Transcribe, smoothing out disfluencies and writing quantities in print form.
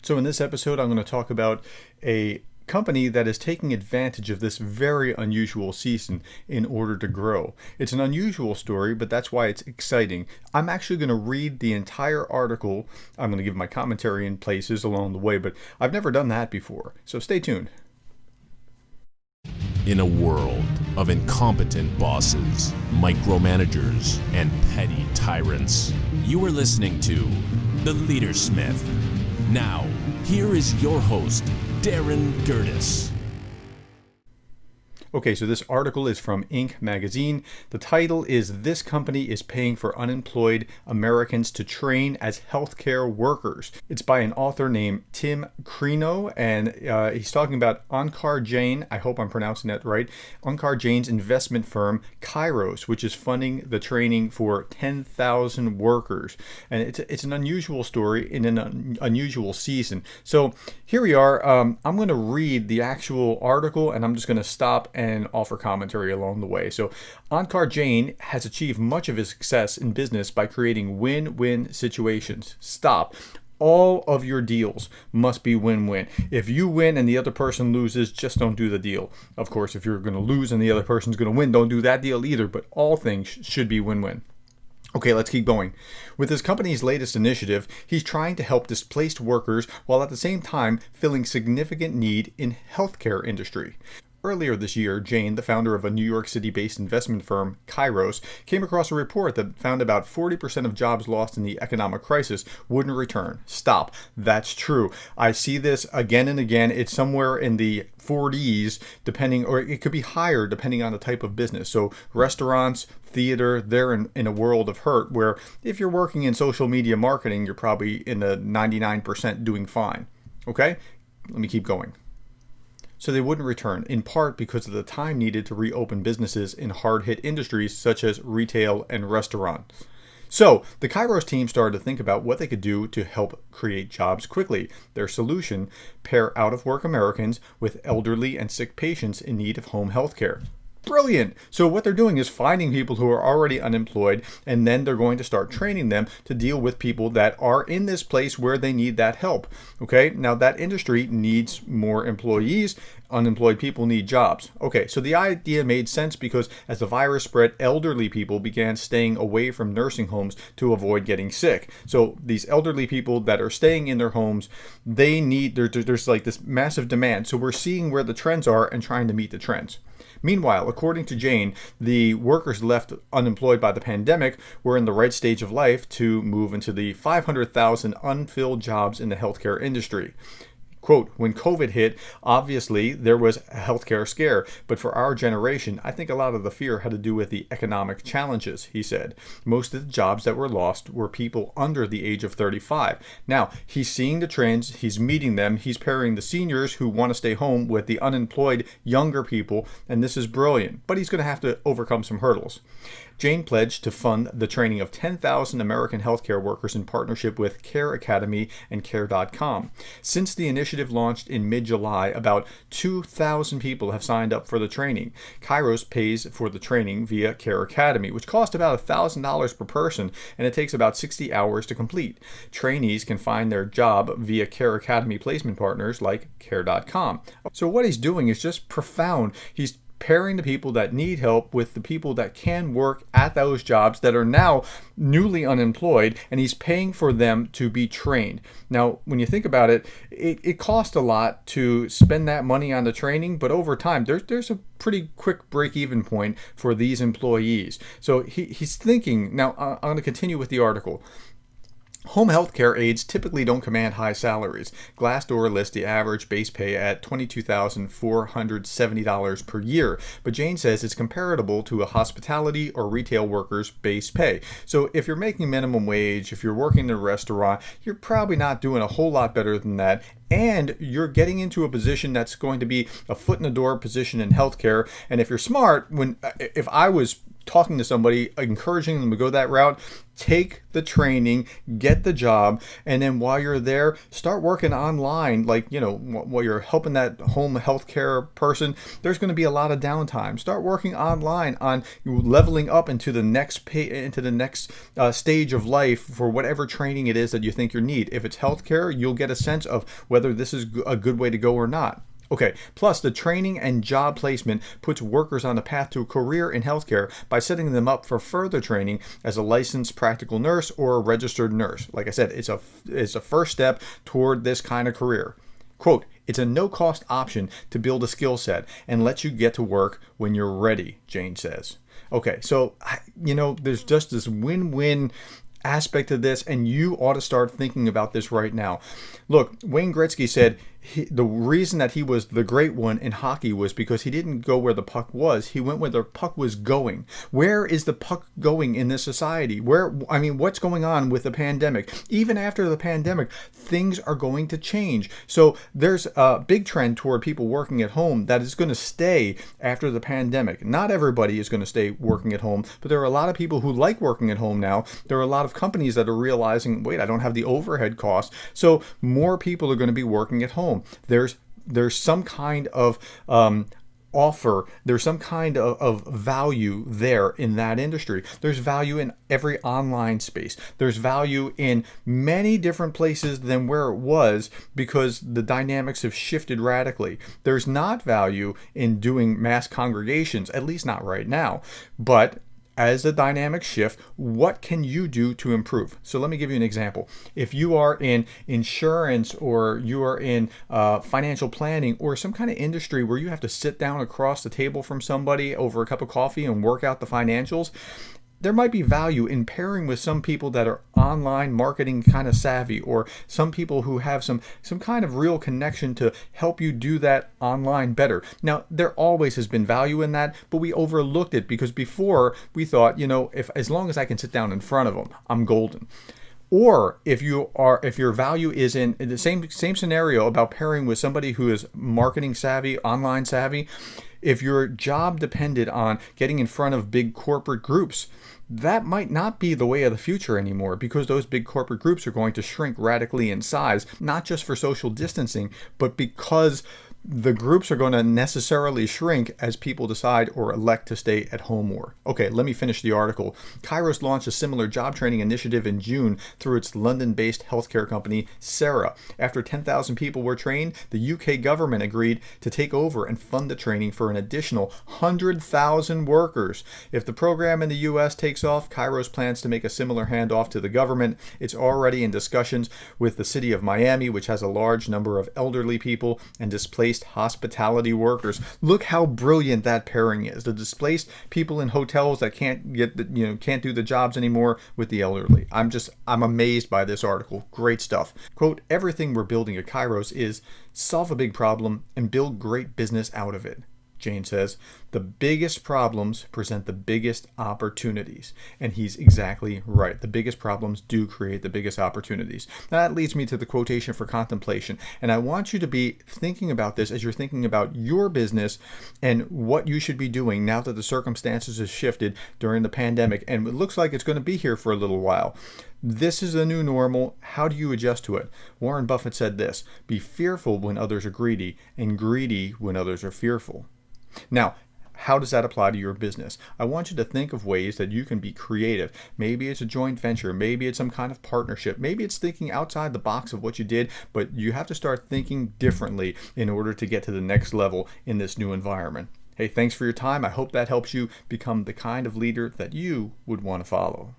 So in this episode, I'm going to talk about a company that is taking advantage of this very unusual season in order to grow. It's an unusual story, but that's why it's exciting. I'm actually going to read the entire article. I'm going to give my commentary in places along the way, but I've never done that before. So stay tuned. In a world of incompetent bosses, micromanagers, and petty tyrants, you are listening to The Leadersmith. Now, here is your host, Darin Gerdes. Okay, so this article is from Inc. magazine. The title is "This Company is Paying for Unemployed Americans to Train as Healthcare Workers." It's by an author named Tim Crino, and he's talking about Onkar Jain, I hope I'm pronouncing that right, Onkar Jain's investment firm, Kairos, which is funding the training for 10,000 workers. And it's an unusual story in an unusual season. So here we are. I'm going to read the actual article, and I'm just going to stop and offer commentary along the way. So Onkar Jain has achieved much of his success in business by creating win-win situations. Stop. All of your deals must be win-win. If you win and the other person loses, just don't do the deal. Of course, if you're going to lose and the other person's going to win, don't do that deal either, but all things should be win-win. Okay, let's keep going. With his company's latest initiative, he's trying to help displaced workers while at the same time filling significant need in healthcare industry. Earlier this year, Jain, the founder of a New York City-based investment firm, Kairos, came across a report that found about 40% of jobs lost in the economic crisis wouldn't return. Stop. That's true. I see this again and again. It's somewhere in the 40s, depending, or it could be higher depending on the type of business. So restaurants, theater, they're in a world of hurt where if you're working in social media marketing, you're probably in the 99% doing fine. Okay? Let me keep going. So they wouldn't return, in part because of the time needed to reopen businesses in hard-hit industries such as retail and restaurants. So the Kairos team started to think about what they could do to help create jobs quickly. Their solution: pair out-of-work Americans with elderly and sick patients in need of home health care. Brilliant! So what they're doing is finding people who are already unemployed, and then they're going to start training them to deal with people that are in this place where they need that help. Okay, now that industry needs more employees. Unemployed people need jobs. Okay, so the idea made sense because as the virus spread, elderly people began staying away from nursing homes to avoid getting sick. So these elderly people that are staying in their homes, they need, there's like this massive demand. So we're seeing where the trends are and trying to meet the trends. Meanwhile, according to Jain, the workers left unemployed by the pandemic were in the right stage of life to move into the 500,000 unfilled jobs in the healthcare industry. Quote, when COVID hit, obviously there was a healthcare scare, but for our generation, I think a lot of the fear had to do with the economic challenges, he said. Most of the jobs that were lost were people under the age of 35. Now, he's seeing the trends, he's meeting them, he's pairing the seniors who want to stay home with the unemployed younger people, and this is brilliant, but he's going to have to overcome some hurdles. Jain pledged to fund the training of 10,000 American healthcare workers in partnership with Care Academy and Care.com. Since the initiative launched in mid-July, about 2,000 people have signed up for the training. Kairos pays for the training via Care Academy, which costs about $1,000 per person, and it takes about 60 hours to complete. Trainees can find their job via Care Academy placement partners like Care.com. So what he's doing is just profound. He's pairing the people that need help with the people that can work at those jobs that are now newly unemployed, and he's paying for them to be trained. Now, when you think about it, it costs a lot to spend that money on the training, but over time, there's a pretty quick break-even point for these employees. So he's thinking, now I'm going to continue with the article. Home health care aides typically don't command high salaries. Glassdoor lists the average base pay at $22,470 per year, but Jain says it's comparable to a hospitality or retail worker's base pay. So if you're making minimum wage, if you're working in a restaurant, you're probably not doing a whole lot better than that, and you're getting into a position that's going to be a foot in the door position in healthcare. And if you're smart, if I was talking to somebody, encouraging them to go that route, take the training, get the job, and then while you're there, start working online. Like, while you're helping that home healthcare person, there's going to be a lot of downtime. Start working online on leveling up into the next stage of life for whatever training it is that you think you need. If it's healthcare, you'll get a sense of whether this is a good way to go or not. Okay, plus the training and job placement puts workers on the path to a career in healthcare by setting them up for further training as a licensed practical nurse or a registered nurse. Like I said, it's a first step toward this kind of career. Quote, it's a no-cost option to build a skill set and let you get to work when you're ready, Jane says. Okay, so, there's just this win-win aspect of this, and you ought to start thinking about this right now. Look, Wayne Gretzky said the reason that he was the great one in hockey was because he didn't go where the puck was. He went where the puck was going. Where is the puck going in this society? What's going on with the pandemic? Even after the pandemic, things are going to change. So there's a big trend toward people working at home that is going to stay after the pandemic. Not everybody is going to stay working at home, but there are a lot of people who like working at home now. There are a lot of companies that are realizing, wait, I don't have the overhead costs. So more people are going to be working at home. There's some kind of offer, there's some kind of value there in that industry. There's value in every online space. There's value in many different places than where it was because the dynamics have shifted radically. There's not value in doing mass congregations, at least not right now. But as the dynamics shift, what can you do to improve? So let me give you an example. If you are in insurance or you are in financial planning or some kind of industry where you have to sit down across the table from somebody over a cup of coffee and work out the financials, there might be value in pairing with some people that are online marketing kind of savvy, or some people who have some kind of real connection to help you do that online better. Now, there always has been value in that, but we overlooked it because before we thought, as long as I can sit down in front of them, I'm golden. Or if your value is in the same scenario about pairing with somebody who is marketing savvy, online savvy, if your job depended on getting in front of big corporate groups, that might not be the way of the future anymore, because those big corporate groups are going to shrink radically in size, not just for social distancing, but because the groups are going to necessarily shrink as people decide or elect to stay at home more. Okay, let me finish the article. Kairos launched a similar job training initiative in June through its London-based healthcare company, Sarah. After 10,000 people were trained, the UK government agreed to take over and fund the training for an additional 100,000 workers. If the program in the US takes off, Kairos plans to make a similar handoff to the government. It's already in discussions with the city of Miami, which has a large number of elderly people and displaced hospitality workers. Look how brilliant that pairing is. The displaced people in hotels that can't do the jobs anymore with the elderly. I'm amazed by this article. Great stuff. Quote, everything we're building at Kairos is solve a big problem and build great business out of it. Jane says, the biggest problems present the biggest opportunities. And he's exactly right. The biggest problems do create the biggest opportunities. Now, that leads me to the quotation for contemplation. And I want you to be thinking about this as you're thinking about your business and what you should be doing now that the circumstances have shifted during the pandemic. And it looks like it's going to be here for a little while. This is the new normal. How do you adjust to it? Warren Buffett said this, be fearful when others are greedy and greedy when others are fearful. Now, how does that apply to your business? I want you to think of ways that you can be creative. Maybe it's a joint venture. Maybe it's some kind of partnership. Maybe it's thinking outside the box of what you did, but you have to start thinking differently in order to get to the next level in this new environment. Hey, thanks for your time. I hope that helps you become the kind of leader that you would want to follow.